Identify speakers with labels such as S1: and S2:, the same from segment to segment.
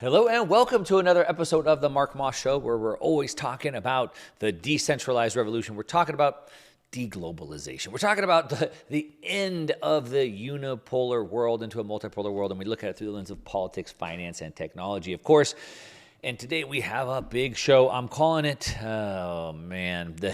S1: Hello and welcome to another episode of the Mark Moss Show, where we're always talking about the decentralized revolution. We're talking about deglobalization. We're talking about the end of the unipolar world into a multipolar world, and we look at it through the lens of politics, finance, and technology, of course. And today we have a big show. I'm calling it, the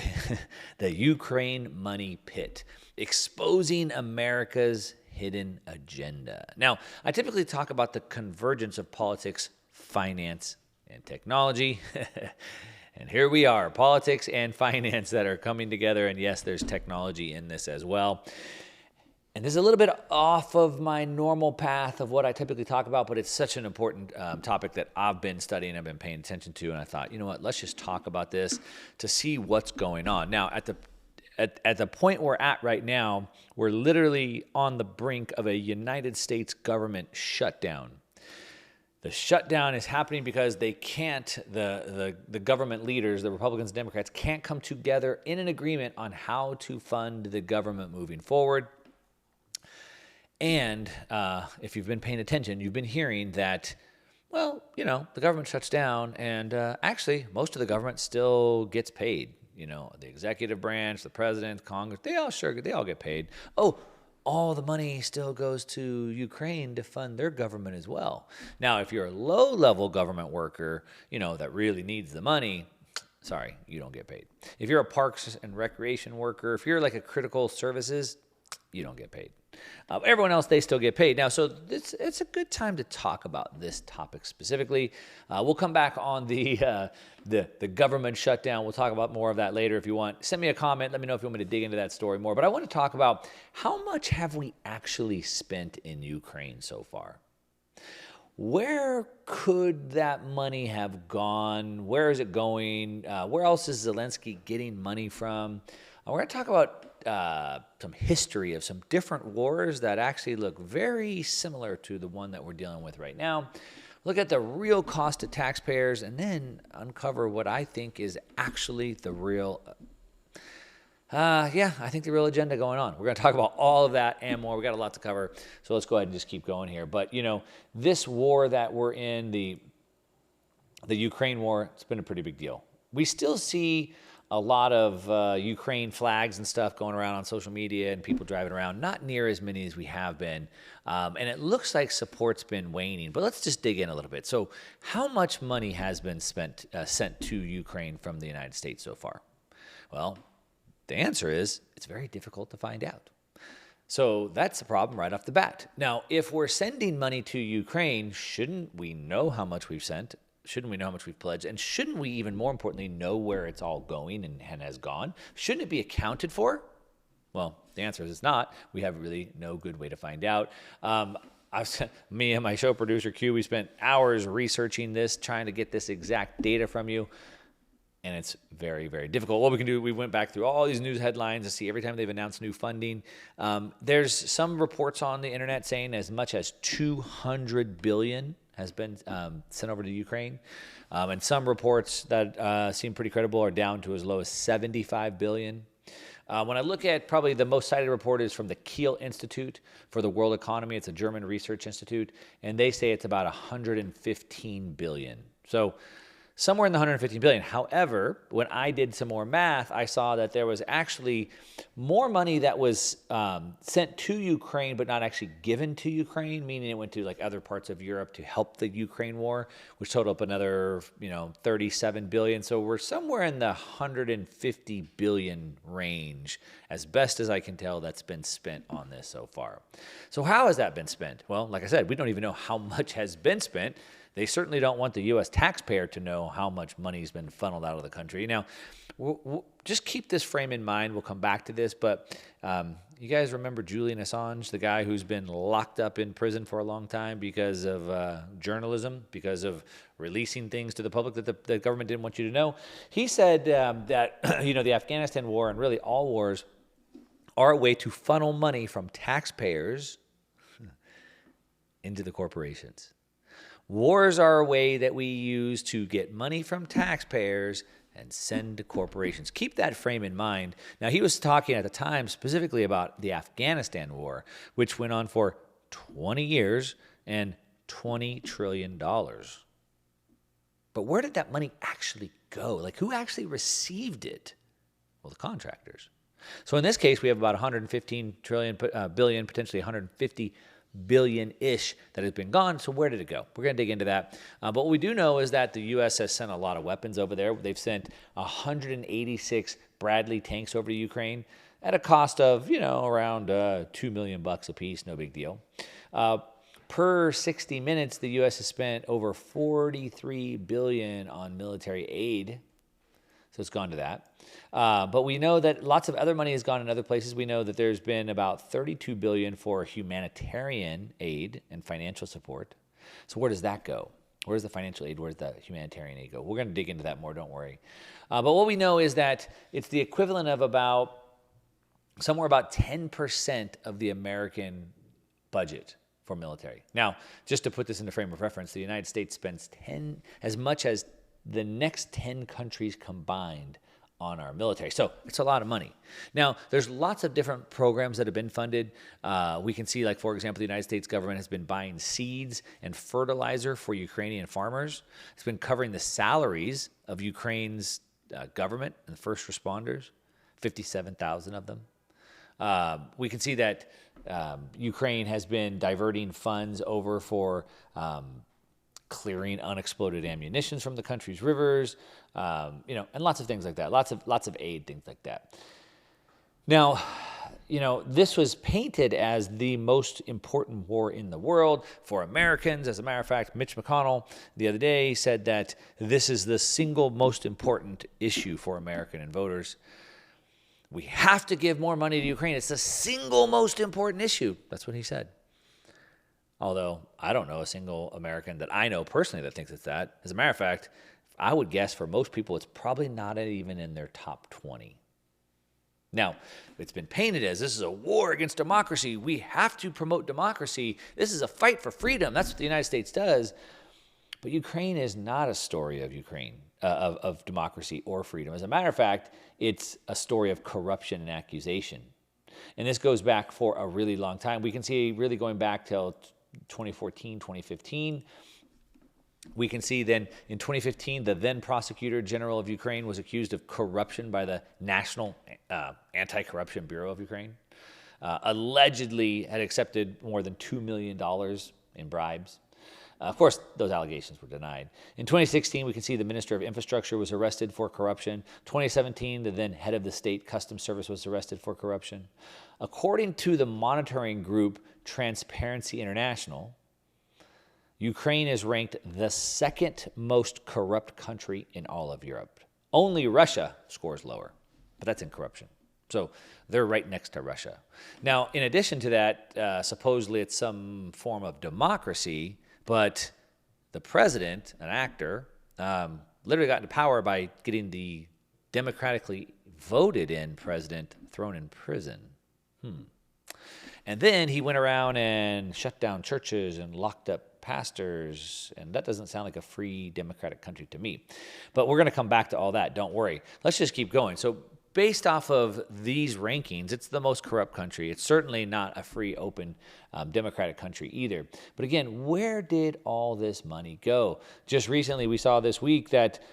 S1: Ukraine money pit, exposing America's hidden agenda. Now, I typically talk about the convergence of politics, finance, and technology. And here we are, politics and finance that are coming together. And yes, there's technology in this as well. And this is a little bit off of my normal path of what I typically talk about, but it's such an important topic that I've been studying, I've been paying attention to. And I thought, you know what, let's just talk about this to see what's going on. Now, at the point we're at right now, we're literally on the brink of a United States government shutdown. The shutdown is happening because they can't, the government leaders, the Republicans and Democrats, can't come together in an agreement on how to fund the government moving forward. And if you've been paying attention, you've been hearing that, well, the government shuts down, and actually most of the government still gets paid. The executive branch, the president, Congress, they all get paid. Oh, all the money still goes to Ukraine to fund their government as well. Now, if you're a low-level government worker, that really needs the money, sorry, you don't get paid. If you're a parks and recreation worker, if you're like a critical services, you don't get paid. Everyone else, they still get paid. Now, so it's a good time to talk about this topic specifically. We'll come back on the government shutdown. We'll talk about more of that later if you want. Send me a comment. Let me know if you want me to dig into that story more. But I want to talk about how much have we actually spent in Ukraine so far? Where could that money have gone? Where is it going? Where else is Zelensky getting money from? We're going to talk about some history of some different wars that actually look very similar to the one that we're dealing with right now. Look at the real cost to taxpayers, and then uncover what I think is actually the real, I think the real agenda going on. We're going to talk about all of that and more. We got a lot to cover, so let's go ahead and just keep going here. But, this war that we're in, the Ukraine war, it's been a pretty big deal. We still see a lot of Ukraine flags and stuff going around on social media and people driving around, not near as many as we have been. And it looks like support's been waning, but let's just dig in a little bit. So how much money has been sent to Ukraine from the United States so far? Well, the answer is it's very difficult to find out. So that's the problem right off the bat. Now, if we're sending money to Ukraine, shouldn't we know how much we've sent? Shouldn't we know how much we've pledged? And shouldn't we, even more importantly, know where it's all going and has gone? Shouldn't it be accounted for? Well, the answer is it's not. We have really no good way to find out. Me and my show producer, Q, we spent hours researching this, trying to get this exact data from you. And it's very, very difficult. What we can do, we went back through all these news headlines to see every time they've announced new funding. There's some reports on the internet saying as much as $200 billion has been sent over to Ukraine. And some reports that seem pretty credible are down to as low as $75 billion. When I look at probably the most cited report is from the Kiel Institute for the World Economy. It's a German research institute, and they say it's about $115 billion. So somewhere in the $115 billion. However, when I did some more math, I saw that there was actually more money that was sent to Ukraine, but not actually given to Ukraine, meaning it went to like other parts of Europe to help the Ukraine war, which totaled up another, $37 billion. So we're somewhere in the $150 billion range, as best as I can tell, that's been spent on this so far. So how has that been spent? Well, like I said, we don't even know how much has been spent. They certainly don't want the U.S. taxpayer to know how much money has been funneled out of the country. Now, we'll just keep this frame in mind. We'll come back to this, but you guys remember Julian Assange, the guy who's been locked up in prison for a long time because of journalism, because of releasing things to the public that the government didn't want you to know? He said that the Afghanistan war and really all wars are a way to funnel money from taxpayers into the corporations. Wars are a way that we use to get money from taxpayers and send to corporations. Keep that frame in mind. Now, he was talking at the time specifically about the Afghanistan war, which went on for 20 years and $20 trillion. But where did that money actually go? Like, who actually received it? Well, the contractors. So in this case, we have about 115 billion, potentially 150 billion-ish that has been gone. So where did it go? We're going to dig into that. But what we do know is that the U.S. has sent a lot of weapons over there. They've sent 186 Bradley tanks over to Ukraine at a cost of, around $2 million a piece. No big deal. Per 60 Minutes, the U.S. has spent over $43 billion on military aid. So it's gone to that. But we know that lots of other money has gone in other places. We know that there's been about $32 billion for humanitarian aid and financial support. So where does that go? Where's the financial aid? Where's the humanitarian aid go? We're going to dig into that more, don't worry. But what we know is that it's the equivalent of somewhere about 10% of the American budget for military. Now, just to put this into frame of reference, the United States spends as much as the next 10 countries combined on our military. So it's a lot of money. Now, there's lots of different programs that have been funded. We can see, like, for example, the United States government has been buying seeds and fertilizer for Ukrainian farmers. It's been covering the salaries of Ukraine's government and first responders, 57,000 of them. We can see that Ukraine has been diverting funds over for clearing unexploded ammunition from the country's rivers, and lots of things like that. Lots of aid, things like that. Now, this was painted as the most important war in the world for Americans. As a matter of fact, Mitch McConnell the other day said that this is the single most important issue for American voters. We have to give more money to Ukraine. It's the single most important issue. That's what he said. Although I don't know a single American that I know personally that thinks it's that. As a matter of fact, I would guess for most people, it's probably not even in their top 20. Now, it's been painted as this is a war against democracy. We have to promote democracy. This is a fight for freedom. That's what the United States does. But Ukraine is not a story of of democracy or freedom. As a matter of fact, it's a story of corruption and accusation. And this goes back for a really long time. We can see really going back till 2014, 2015. We can see then in 2015, the then Prosecutor General of Ukraine was accused of corruption by the National Anti-Corruption Bureau of Ukraine. Allegedly had accepted more than $2 million in bribes. Of course, those allegations were denied. In 2016, we can see the Minister of Infrastructure was arrested for corruption. 2017, the then head of the State Customs Service was arrested for corruption. According to the monitoring group Transparency International, Ukraine is ranked the second most corrupt country in all of Europe. Only Russia scores lower, but that's in corruption. So they're right next to Russia. Now, in addition to that, supposedly it's some form of democracy, but the president, an actor, literally got into power by getting the democratically voted in president thrown in prison. And then he went around and shut down churches and locked up pastors, and that doesn't sound like a free democratic country to me. But we're going to come back to all that, don't worry. Let's just keep going. So based off of these rankings, it's the most corrupt country. It's certainly not a free, open, democratic country either. But again, where did all this money go? Just recently, we saw this week that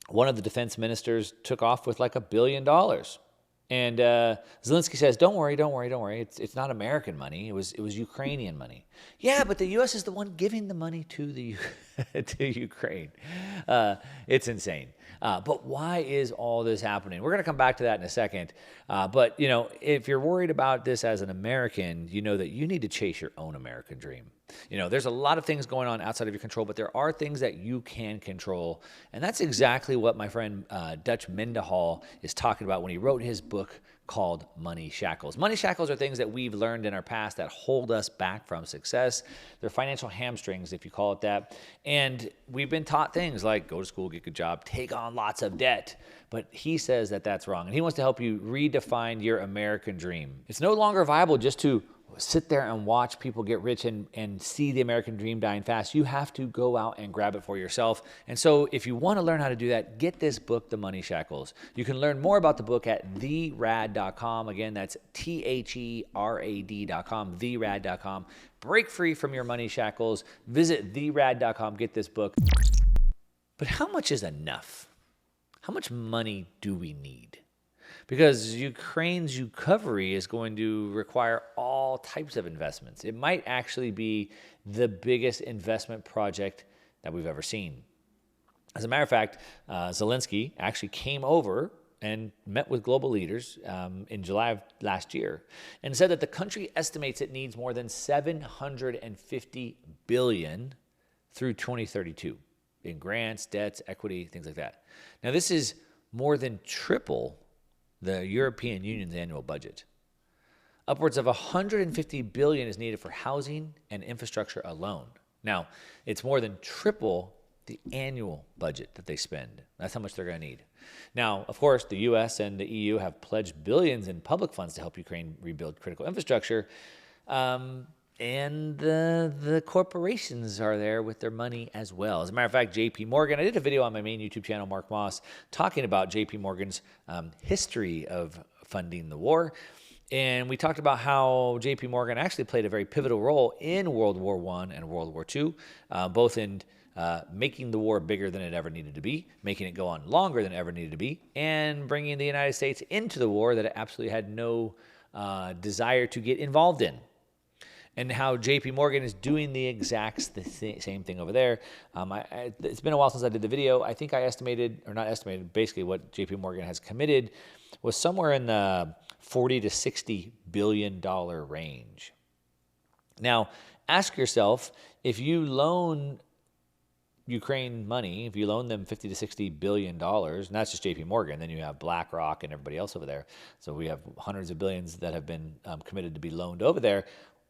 S1: one of the defense ministers took off with like $1 billion. And Zelensky says, don't worry. It's not American money. It was Ukrainian money. Yeah, but the U.S. is the one giving the money to to Ukraine. It's insane. But why is all this happening? We're going to come back to that in a second. But, if you're worried about this as an American, you know that you need to chase your own American dream. There's a lot of things going on outside of your control, but there are things that you can control. And that's exactly what my friend Dutch Mendenhall is talking about when he wrote his book called Money Shackles. Money shackles are things that we've learned in our past that hold us back from success. They're financial hamstrings, if you call it that. And we've been taught things like go to school, get a good job, take on lots of debt. But he says that that's wrong. And he wants to help you redefine your American dream. It's no longer viable just to sit there and watch people get rich and see the American dream dying fast. You have to go out and grab it for yourself. And so if you want to learn how to do that, get this book, The Money Shackles. You can learn more about the book at therad.com. Again, that's THERAD.com, therad.com. Break free from your money shackles. Visit therad.com. Get this book. But how much is enough? How much money do we need? Because Ukraine's recovery is going to require all types of investments. It might actually be the biggest investment project that we've ever seen. As a matter of fact, Zelensky actually came over and met with global leaders in July of last year and said that the country estimates it needs more than $750 billion through 2032 in grants, debts, equity, things like that. Now, this is more than triple the European Union's annual budget. Upwards of $150 billion is needed for housing and infrastructure alone. Now, it's more than triple the annual budget that they spend. That's how much they're going to need. Now, of course, the U.S. and the EU have pledged billions in public funds to help Ukraine rebuild critical infrastructure. And the corporations are there with their money as well. As a matter of fact, J.P. Morgan, I did a video on my main YouTube channel, Mark Moss, talking about J.P. Morgan's history of funding the war. And we talked about how J.P. Morgan actually played a very pivotal role in World War I and World War II, both in making the war bigger than it ever needed to be, making it go on longer than it ever needed to be, and bringing the United States into the war that it absolutely had no desire to get involved in. And how J.P. Morgan is doing the exact same thing over there. It's been a while since I did the video. I think I estimated, or not estimated, basically what J.P. Morgan has committed was somewhere in the $40 to $60 billion range. Now, ask yourself, if you loan Ukraine money, if you loan them $50 to $60 billion, and that's just JP Morgan, then you have BlackRock and everybody else over there. So we have hundreds of billions that have been committed to be loaned over there.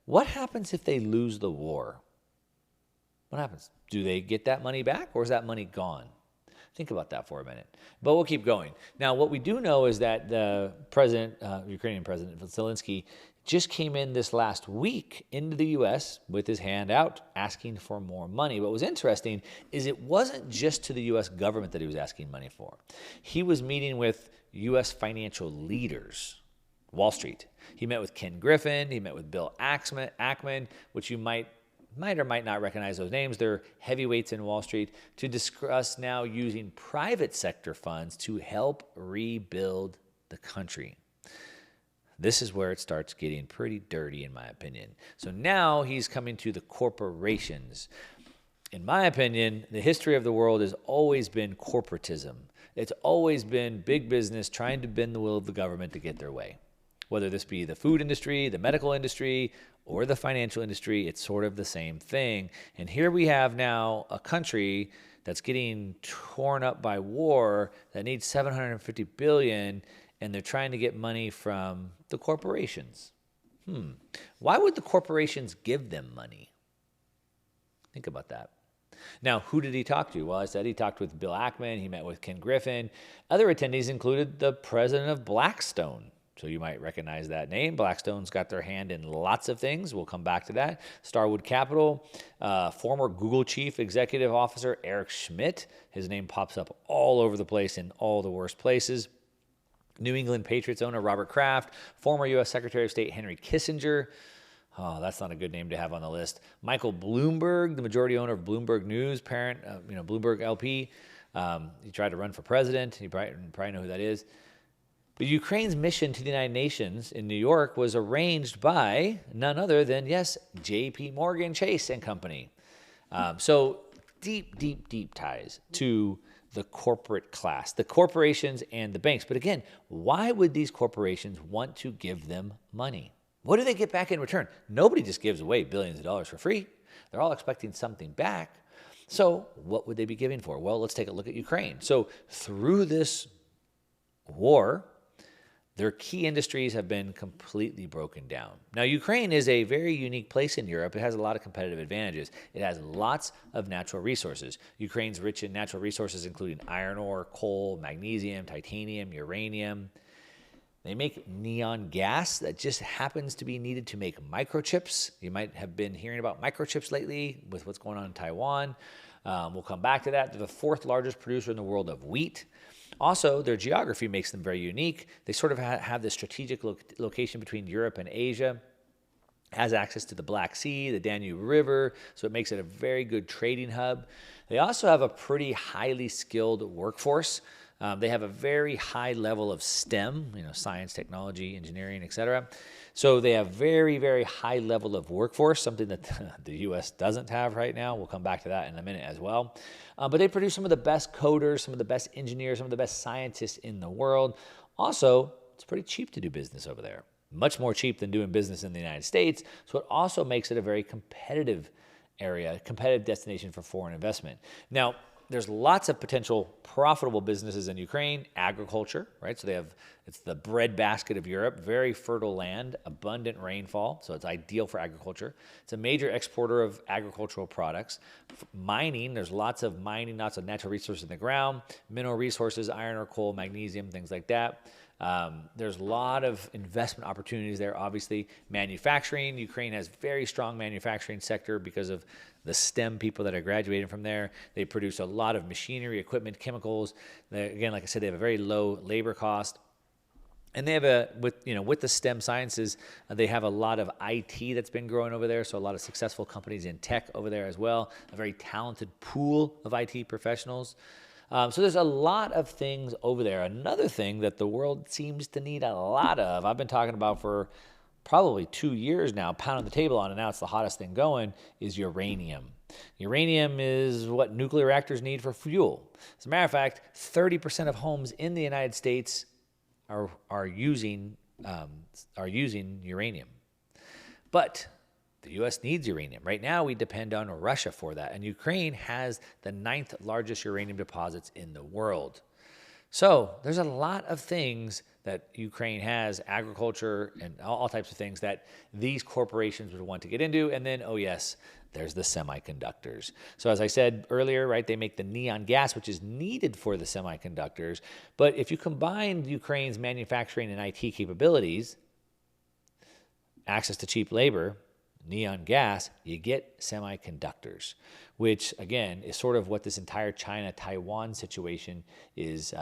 S1: What happens if they lose the war? What happens? Do they get that money back, or is that money gone? Think about that for a minute. But we'll keep going. Now, what we do know is that the president, Ukrainian President Zelensky, just came in this last week into the U.S. with his hand out asking for more money. What was interesting is it wasn't just to the U.S. government that he was asking money for. He was meeting with U.S. financial leaders, Wall Street. He met with Ken Griffin. He met with Bill Ackman, which you might or might not recognize those names. They're heavyweights in Wall Street, to discuss now using private sector funds to help rebuild the country. This is where it starts getting pretty dirty, in my opinion. So now he's coming to the corporations. In my opinion, the history of the world has always been corporatism. It's always been big business trying to bend the will of the government to get their way. Whether this be the food industry, the medical industry, or the financial industry, it's sort of the same thing. And here we have now a country that's getting torn up by war that needs $750 billion, and they're trying to get money from the corporations. Why would the corporations give them money? Think about that. Now, who did he talk to? Well, I said he talked with Bill Ackman. He met with Ken Griffin. Other attendees included the president of Blackstone. So you might recognize that name. Blackstone's got their hand in lots of things. We'll come back to that. Starwood Capital, former Google chief executive officer Eric Schmidt. His name pops up all over the place in all the worst places. New England Patriots owner Robert Kraft, former U.S. Secretary of State Henry Kissinger. Oh, that's not a good name to have on the list. Michael Bloomberg, the majority owner of Bloomberg News, parent, Bloomberg LP. He tried to run for president. You probably know who that is. But Ukraine's mission to the United Nations in New York was arranged by none other than, yes, J.P. Morgan Chase and Company. So deep ties to the corporate class, the corporations and the banks. But again, why would these corporations want to give them money? What do they get back in return? Nobody just gives away billions of dollars for free. They're all expecting something back. So what would they be giving for? Well, let's take a look at Ukraine. So through this war, their key industries have been completely broken down. Now, Ukraine is a very unique place in Europe. It has a lot of competitive advantages. It has lots of natural resources. Ukraine's rich in natural resources, including iron ore, coal, magnesium, titanium, uranium. They make neon gas that just happens to be needed to make microchips. You might have been hearing about microchips lately with what's going on in Taiwan. We'll come back to that. They're the fourth largest producer in the world of wheat. Also, their geography makes them very unique. They sort of have this strategic location between Europe and Asia. has access to the Black Sea, the Danube River, so it makes it a very good trading hub. They also have a pretty highly skilled workforce. They have a very high level of STEM, science, technology, engineering, etc. So they have very, very high level of workforce, something that the U.S. doesn't have right now. We'll come back to that in a minute as well. But they produce some of the best coders, some of the best engineers, some of the best scientists in the world. Also, it's pretty cheap to do business over there. Much more cheap than doing business in the United States. So it also makes it a very competitive area, competitive destination for foreign investment. Now, there's lots of potential profitable businesses in Ukraine. Agriculture, right? So it's the breadbasket of Europe, very fertile land, abundant rainfall, so it's ideal for agriculture. It's a major exporter of agricultural products. Mining, there's lots of mining, lots of natural resources in the ground, mineral resources, iron or coal, magnesium, things like that. There's a lot of investment opportunities there, obviously. Manufacturing, Ukraine has very strong manufacturing sector because of the STEM people that are graduating from there. They produce a lot of machinery, equipment, chemicals. Again, like I said, they have a very low labor cost. And they have with the STEM sciences, they have a lot of IT that's been growing over there. So a lot of successful companies in tech over there as well. A very talented pool of IT professionals. So there's a lot of things over there. Another thing that the world seems to need a lot of, I've been talking about for probably 2 years now, pounding the table on, and now it's the hottest thing going, is uranium. Uranium is what nuclear reactors need for fuel. As a matter of fact, 30% of homes in the United States are using uranium. But the U.S. needs uranium. Right now, we depend on Russia for that. And Ukraine has the 9th largest uranium deposits in the world. So there's a lot of things that Ukraine has, agriculture and all types of things that these corporations would want to get into. And then, oh yes, there's the semiconductors. So as I said earlier, right, they make the neon gas, which is needed for the semiconductors. But if you combine Ukraine's manufacturing and IT capabilities, access to cheap labor, neon gas, you get semiconductors, which again is sort of what this entire China-Taiwan situation is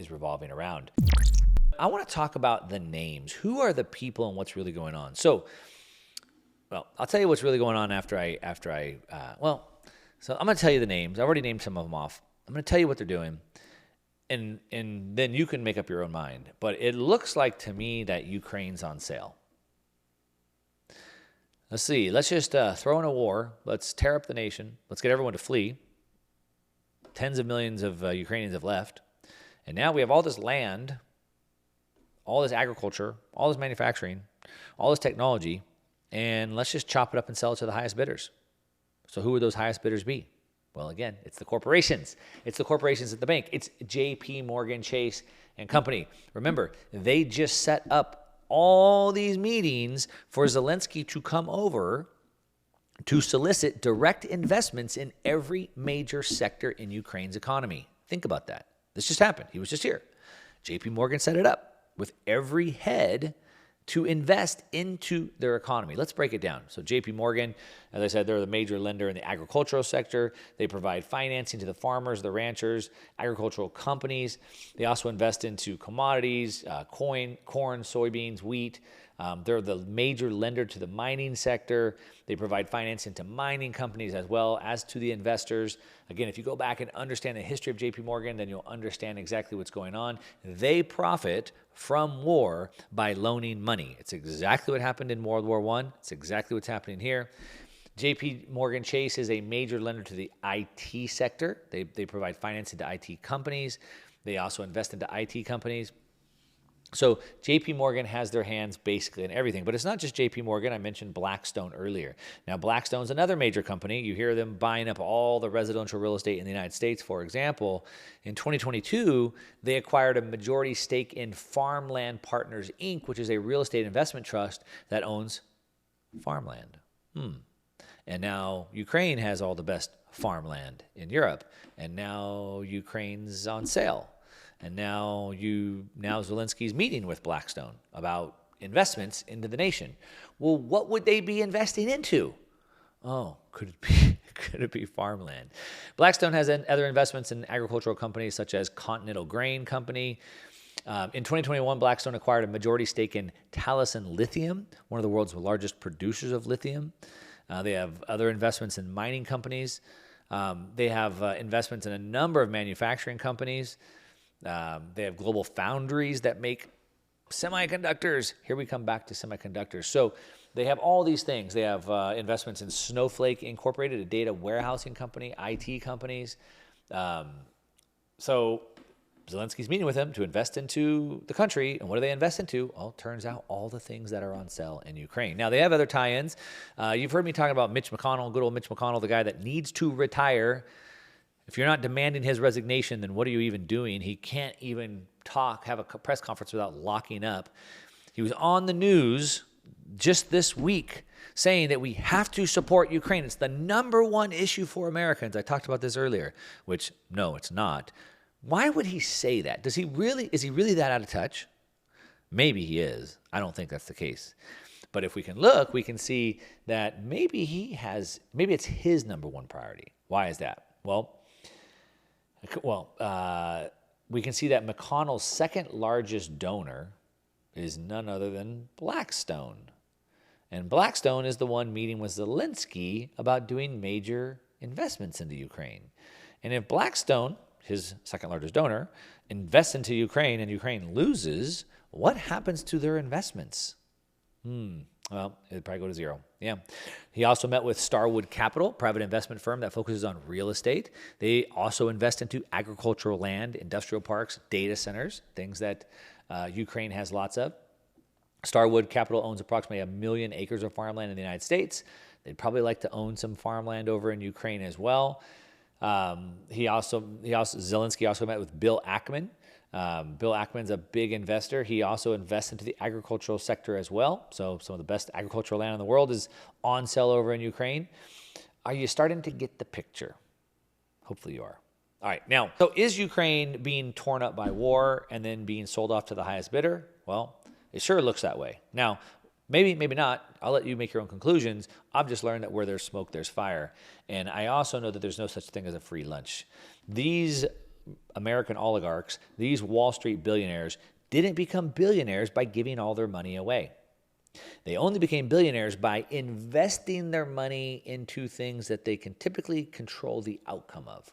S1: revolving around. I want to talk about the names. Who are the people and what's really going on? So, well, I'll tell you what's really going on so I'm going to tell you the names. I've already named some of them off. I'm going to tell you what they're doing, and then you can make up your own mind. But it looks like to me that Ukraine's on sale. Let's see. Let's just throw in a war. Let's tear up the nation. Let's get everyone to flee. Tens of millions of Ukrainians have left. And now we have all this land, all this agriculture, all this manufacturing, all this technology, and let's just chop it up and sell it to the highest bidders. So who would those highest bidders be? Well, again, it's the corporations. It's the corporations at the bank. It's J.P. Morgan, Chase, and company. Remember, they just set up all these meetings for Zelensky to come over to solicit direct investments in every major sector in Ukraine's economy. Think about that. This just happened. He was just here. JP Morgan set it up with every head to invest into their economy. Let's break it down. So JP Morgan, as I said, they're the major lender in the agricultural sector. They provide financing to the farmers, the ranchers, agricultural companies. They also invest into commodities, corn, soybeans, wheat. They're the major lender to the mining sector. They provide financing to mining companies as well as to the investors. Again, if you go back and understand the history of JP Morgan, then you'll understand exactly what's going on. They profit from war by loaning money. It's exactly what happened in World War I. It's exactly what's happening here. JP Morgan Chase is a major lender to the IT sector. They provide financing to IT companies. They also invest into IT companies. So JP Morgan has their hands basically in everything. But it's not just JP Morgan. I mentioned Blackstone earlier. Now, Blackstone's another major company. You hear them buying up all the residential real estate in the United States, for example. In 2022, they acquired a majority stake in Farmland Partners, Inc., which is a real estate investment trust that owns farmland. And now Ukraine has all the best farmland in Europe. And now Ukraine's on sale. And now Zelensky's meeting with Blackstone about investments into the nation. Well, what would they be investing into? Oh, could it be farmland? Blackstone has other investments in agricultural companies such as Continental Grain Company. In 2021, Blackstone acquired a majority stake in Talison Lithium, one of the world's largest producers of lithium. They have other investments in mining companies. They have investments in a number of manufacturing companies. They have global foundries that make semiconductors. Here we come back to semiconductors. So they have all these things. They have investments in Snowflake Incorporated, a data warehousing company, IT companies. So Zelensky's meeting with him to invest into the country. And what do they invest into? Well, it turns out all the things that are on sale in Ukraine. Now, they have other tie-ins. You've heard me talking about Mitch McConnell, good old Mitch McConnell, the guy that needs to retire. If you're not demanding his resignation, then what are you even doing? He can't even have a press conference without locking up. He was on the news just this week saying that we have to support Ukraine. It's the number one issue for Americans. I talked about this earlier, which, no, it's not. Why would he say that? Is he really that out of touch? Maybe he is. I don't think that's the case. But if we can look, we can see that maybe it's his number one priority. Why is that? Well, we can see that McConnell's second largest donor is none other than Blackstone. And Blackstone is the one meeting with Zelensky about doing major investments into Ukraine. And if Blackstone, his second largest donor, invests into Ukraine and Ukraine loses, what happens to their investments? Well, it'd probably go to zero. Yeah. He also met with Starwood Capital, private investment firm that focuses on real estate. They also invest into agricultural land, industrial parks, data centers, things that Ukraine has lots of. Starwood Capital owns approximately 1 million acres of farmland in the United States. They'd probably like to own some farmland over in Ukraine as well. Zelensky also met with Bill Ackman. Bill Ackman's a big investor. He also invests into the agricultural sector as well. So some of the best agricultural land in the world is on sale over in Ukraine. Are you starting to get the picture? Hopefully you are. All right. Now, so is Ukraine being torn up by war and then being sold off to the highest bidder? Well, it sure looks that way. Now, maybe not. I'll let you make your own conclusions. I've just learned that where there's smoke, there's fire. And I also know that there's no such thing as a free lunch. These American oligarchs, these Wall Street billionaires, didn't become billionaires by giving all their money away. They only became billionaires by investing their money into things that they can typically control the outcome of.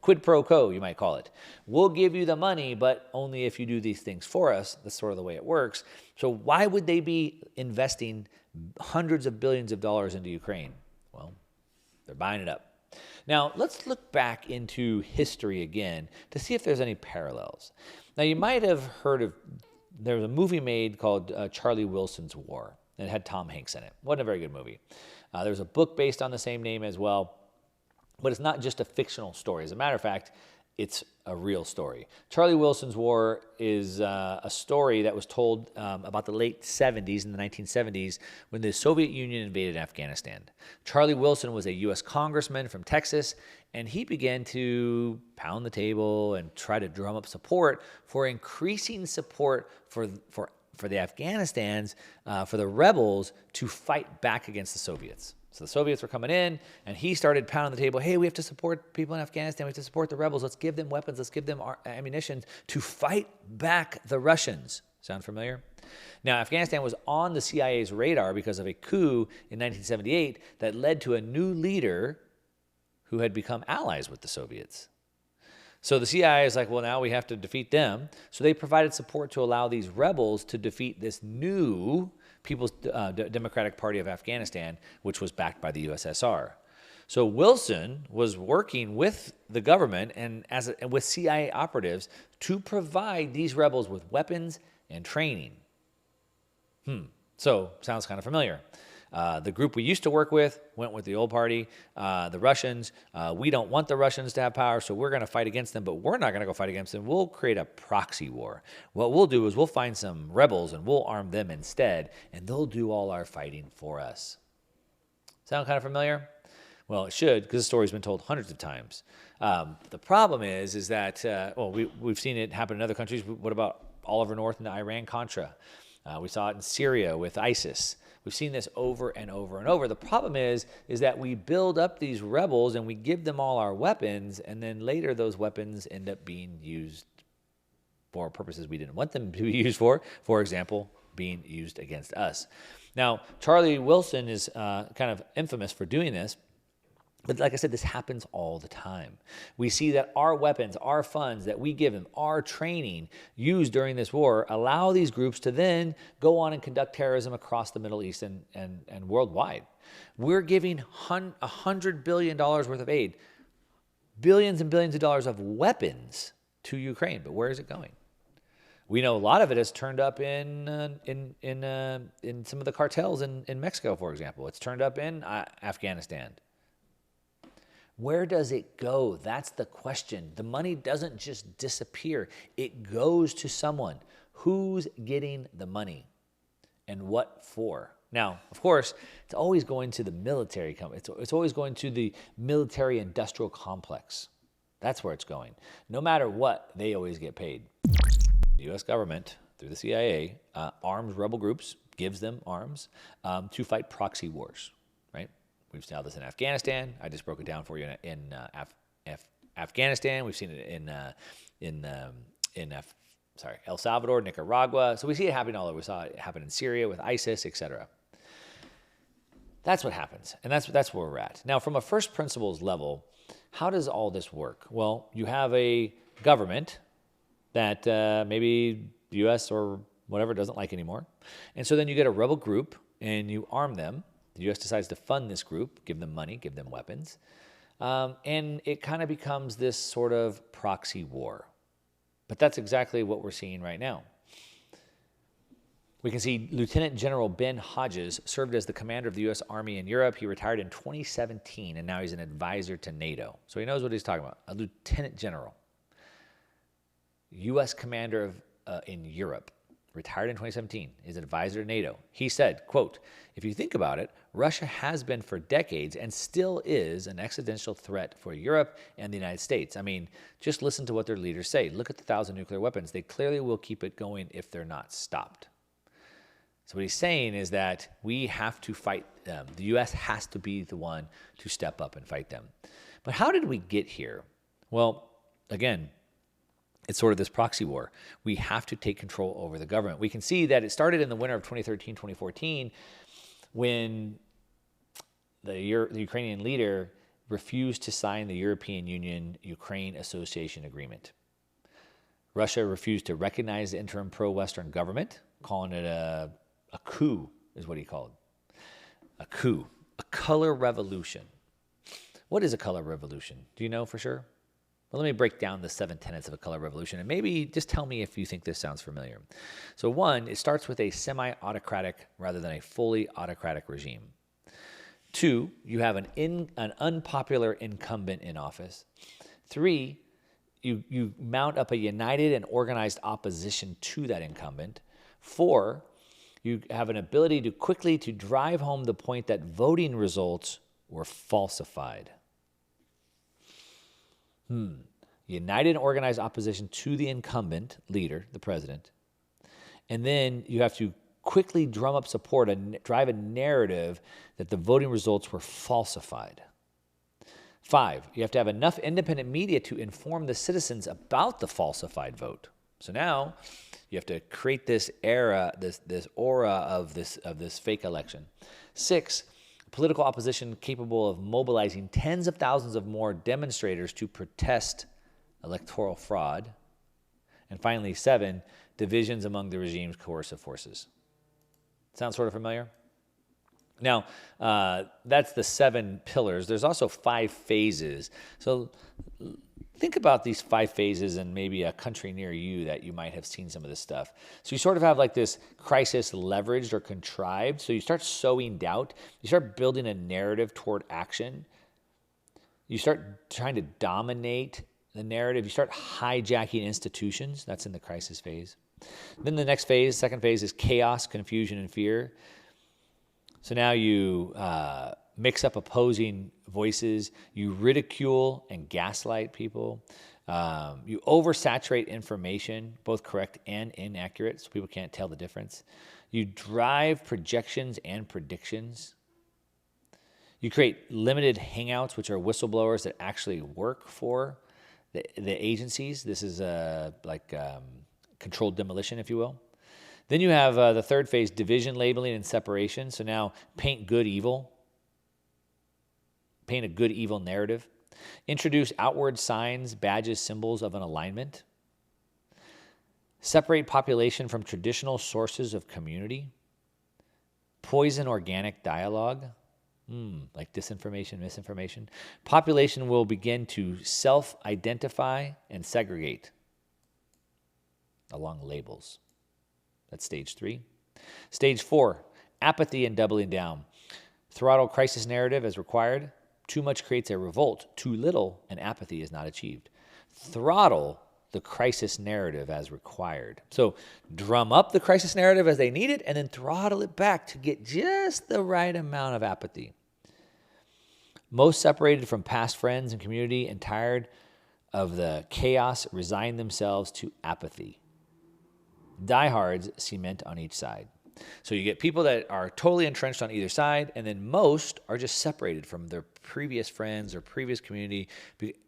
S1: Quid pro quo, you might call it. We'll give you the money, but only if you do these things for us. That's sort of the way it works. So why would they be investing hundreds of billions of dollars into Ukraine? Well, they're buying it up. Now, let's look back into history again to see if there's any parallels. Now, you might have heard of, there was a movie made called Charlie Wilson's War. It had Tom Hanks in it. Wasn't a very good movie. There was a book based on the same name as well. But it's not just a fictional story. As a matter of fact, it's a real story. Charlie Wilson's War is a story that was told about the late 70s, in the 1970s, when the Soviet Union invaded Afghanistan. Charlie Wilson was a U.S. congressman from Texas, and he began to pound the table and try to drum up support for increasing support for the Afghanistans, for the rebels to fight back against the Soviets. So the Soviets were coming in, and he started pounding the table. Hey, we have to support people in Afghanistan. We have to support the rebels. Let's give them weapons. Let's give them ammunition to fight back the Russians. Sound familiar? Now, Afghanistan was on the CIA's radar because of a coup in 1978 that led to a new leader who had become allies with the Soviets. So the CIA is like, well, now we have to defeat them. So they provided support to allow these rebels to defeat this new People's Democratic Party of Afghanistan, which was backed by the USSR. So Wilson was working with the government and with CIA operatives to provide these rebels with weapons and training. So sounds kind of familiar. The group we used to work with went with the old party, the Russians. We don't want the Russians to have power, so we're going to fight against them, but we're not going to go fight against them. We'll create a proxy war. What we'll do is we'll find some rebels and we'll arm them instead, and they'll do all our fighting for us. Sound kind of familiar? Well, it should, because the story's been told hundreds of times. The problem is that, we've seen it happen in other countries. What about all over north in the Iran-Contra? We saw it in Syria with ISIS. We've seen this over and over and over. The problem is that we build up these rebels and we give them all our weapons, and then later those weapons end up being used for purposes we didn't want them to be used for example, being used against us. Now, Charlie Wilson is kind of infamous for doing this. But like I said, this happens all the time. We see that our weapons, our funds that we give them, our training used during this war allow these groups to then go on and conduct terrorism across the Middle East and worldwide. We're giving $100 billion worth of aid, billions and billions of dollars of weapons to Ukraine. But where is it going? We know a lot of it has turned up in some of the cartels in Mexico, for example. It's turned up in Afghanistan. Where does it go? That's the question. The money doesn't just disappear. It goes to someone. Who's getting the money and what for? Now, of course, it's always going to the military company. It's always going to the military industrial complex. That's where it's going. No matter what, they always get paid. The U.S. government, through the CIA, arms rebel groups, gives them arms to fight proxy wars, right? We've seen this in Afghanistan. I just broke it down for you in Afghanistan. We've seen it in El Salvador, Nicaragua. So we see it happening all over. We saw it happen in Syria with ISIS, etc. That's what happens, and that's where we're at. Now, from a first principles level, how does all this work? Well, you have a government that maybe the U.S. or whatever doesn't like anymore, and so then you get a rebel group and you arm them. The U.S. decides to fund this group, give them money, give them weapons, and it kind of becomes this sort of proxy war. But that's exactly what we're seeing right now. We can see Lieutenant General Ben Hodges served as the commander of the U.S. Army in Europe. He retired in 2017, and now he's an advisor to NATO. So he knows what he's talking about. A lieutenant general, U.S. commander in Europe, retired in 2017, is an advisor to NATO. He said, quote, "If you think about it, Russia has been for decades and still is an existential threat for Europe and the United States. I mean, just listen to what their leaders say. Look at the 1,000 nuclear weapons. They clearly will keep it going if they're not stopped." So what he's saying is that we have to fight them. The U.S. has to be the one to step up and fight them. But how did we get here? Well, again, it's sort of this proxy war. We have to take control over the government. We can see that it started in the winter of 2013, 2014, when the Ukrainian leader refused to sign the European Union-Ukraine Association Agreement. Russia refused to recognize the interim pro-Western government, calling it a coup, is what he called. A coup, a color revolution. What is a color revolution? Do you know for sure? Well, let me break down the 7 tenets of a color revolution, and maybe just tell me if you think this sounds familiar. So 1, it starts with a semi-autocratic rather than a fully autocratic regime. 2, you have an unpopular incumbent in office. 3, you mount up a united and organized opposition to that incumbent. 4, you have an ability to quickly to drive home the point that voting results were falsified. United and organized opposition to the incumbent leader, the president. And then you have to quickly drum up support and drive a narrative that the voting results were falsified. 5, you have to have enough independent media to inform the citizens about the falsified vote. So now you have to create this aura of this fake election. 6, political opposition capable of mobilizing tens of thousands of more demonstrators to protest electoral fraud. And finally, 7, divisions among the regime's coercive forces. Sound sort of familiar? Now, that's the 7 pillars. There's also 5 phases. So think about these 5 phases and maybe a country near you that you might have seen some of this stuff. So you sort of have like this crisis leveraged or contrived. So you start sowing doubt. You start building a narrative toward action. You start trying to dominate the narrative. You start hijacking institutions. That's in the crisis phase. Then the next phase, second phase, is chaos, confusion, and fear. So now you mix up opposing voices. You ridicule and gaslight people. You oversaturate information, both correct and inaccurate, so people can't tell the difference. You drive projections and predictions. You create limited hangouts, which are whistleblowers that actually work for the agencies. This is controlled demolition, if you will. Then you have the third phase, division, labeling, and separation. So now paint good, evil. Paint a good, evil narrative. Introduce outward signs, badges, symbols of an alignment. Separate population from traditional sources of community. Poison organic dialogue. Like disinformation, misinformation. Population will begin to self-identify and segregate along labels. That's stage 3. Stage 4, apathy and doubling down. Throttle crisis narrative as required. Too much creates a revolt. Too little, and apathy is not achieved. Throttle the crisis narrative as required. So drum up the crisis narrative as they need it, and then throttle it back to get just the right amount of apathy. Most separated from past friends and community and tired of the chaos resign themselves to apathy. Diehards cement on each side. So you get people that are totally entrenched on either side, and then most are just separated from their previous friends or previous community,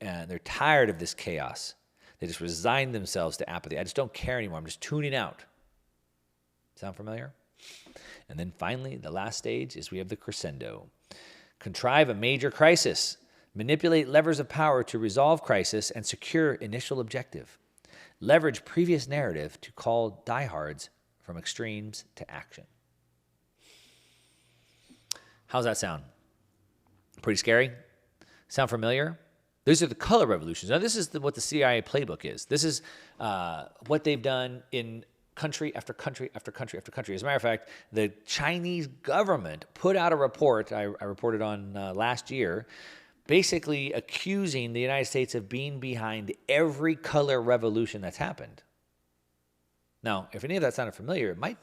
S1: and they're tired of this chaos. They just resign themselves to apathy. I just don't care anymore. I'm just tuning out. Sound familiar? And then finally, the last stage is we have the crescendo. Contrive a major crisis. Manipulate levers of power to resolve crisis and secure initial objective. Leverage previous narrative to call diehards from extremes to action. How's that sound? Pretty scary? Sound familiar? These are the color revolutions. Now, this is what the CIA playbook is. This is what they've done in country after country after country after country. As a matter of fact, the Chinese government put out a report I reported on last year, basically accusing the United States of being behind every color revolution that's happened. Now, if any of that sounded familiar, it might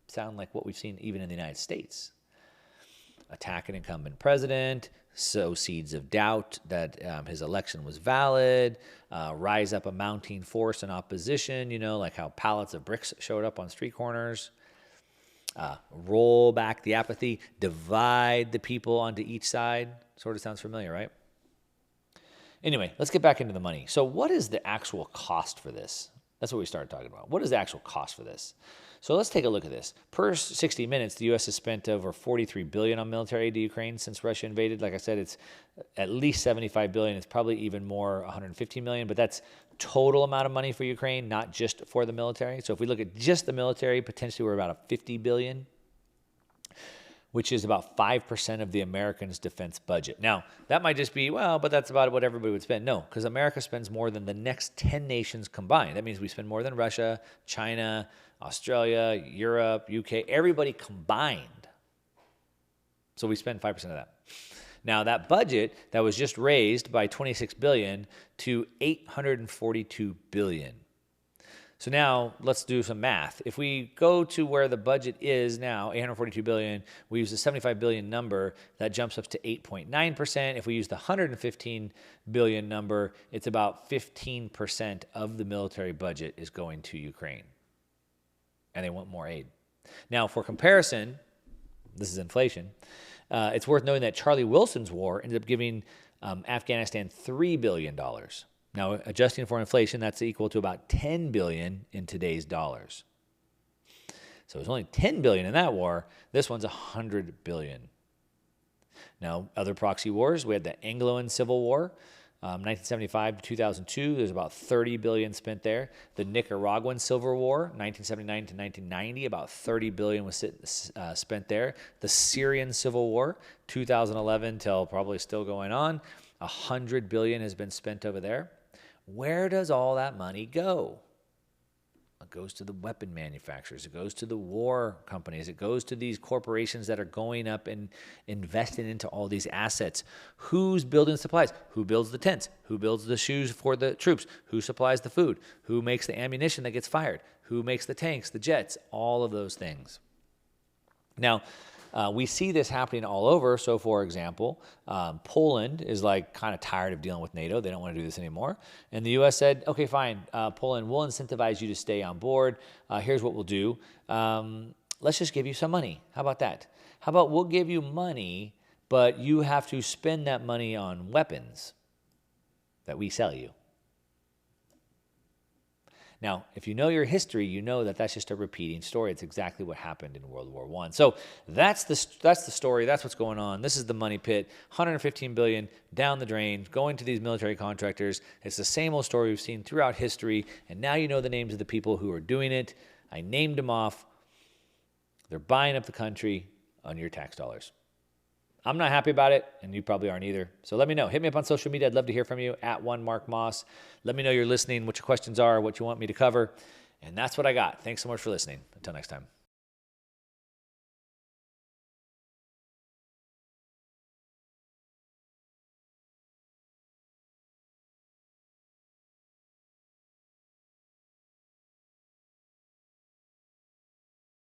S1: sound like what we've seen even in the United States. Attack an incumbent president, sow seeds of doubt that his election was valid, rise up a mounting force in opposition, like how pallets of bricks showed up on street corners, roll back the apathy, divide the people onto each side. Sort of sounds familiar, right? Anyway, let's get back into the money. So what is the actual cost for this? That's what we started talking about. What is the actual cost for this? So let's take a look at this. Per 60 Minutes, the U.S. has spent over $43 billion on military aid to Ukraine since Russia invaded. Like I said, it's at least $75 billion. It's probably even more, $150 million. But that's total amount of money for Ukraine, not just for the military. So if we look at just the military, potentially we're about a $50 billion, which is about 5% of the Americans' defense budget. Now, that might just be, but that's about what everybody would spend. No, because America spends more than the next 10 nations combined. That means we spend more than Russia, China, Australia, Europe, UK, everybody combined. So we spend 5% of that. Now, that budget that was just raised by $26 billion to $842 billion. So now let's do some math. If we go to where the budget is now, $842 billion, we use the $75 billion number, that jumps up to 8.9%. If we use the $115 billion number, it's about 15% of the military budget is going to Ukraine. And they want more aid. Now, for comparison, this is inflation, it's worth noting that Charlie Wilson's war ended up giving Afghanistan $3 billion. Now, adjusting for inflation, that's equal to about $10 billion in today's dollars. So it's only $10 billion in that war. This one's $100 billion. Now, other proxy wars, we had the Anglo-and Civil War, 1975 to 2002. There's about $30 billion spent there. The Nicaraguan Civil War, 1979 to 1990, about $30 billion was spent there. The Syrian Civil War, 2011 till probably still going on, $100 billion has been spent over there. Where does all that money go? It goes to the weapon manufacturers. It goes to the war companies. It goes to these corporations that are going up and investing into all these assets. Who's building supplies? Who builds the tents? Who builds the shoes for the troops? Who supplies the food? Who makes the ammunition that gets fired? Who makes the tanks, the jets, all of those things? Now, we see this happening all over. So, for example, Poland is kind of tired of dealing with NATO. They don't want to do this anymore. And the U.S. said, okay, fine, Poland, we'll incentivize you to stay on board. Here's what we'll do. Let's just give you some money. How about that? How about we'll give you money, but you have to spend that money on weapons that we sell you. Now, if you know your history, you know that that's just a repeating story. It's exactly what happened in World War I. So that's the story. That's what's going on. This is the money pit. $115 billion down the drain, going to these military contractors. It's the same old story we've seen throughout history. And now you know the names of the people who are doing it. I named them off. They're buying up the country on your tax dollars. I'm not happy about it, and you probably aren't either. So let me know. Hit me up on social media. I'd love to hear from you, @1MarkMoss. Let me know you're listening, what your questions are, what you want me to cover. And that's what I got. Thanks so much for listening. Until next time.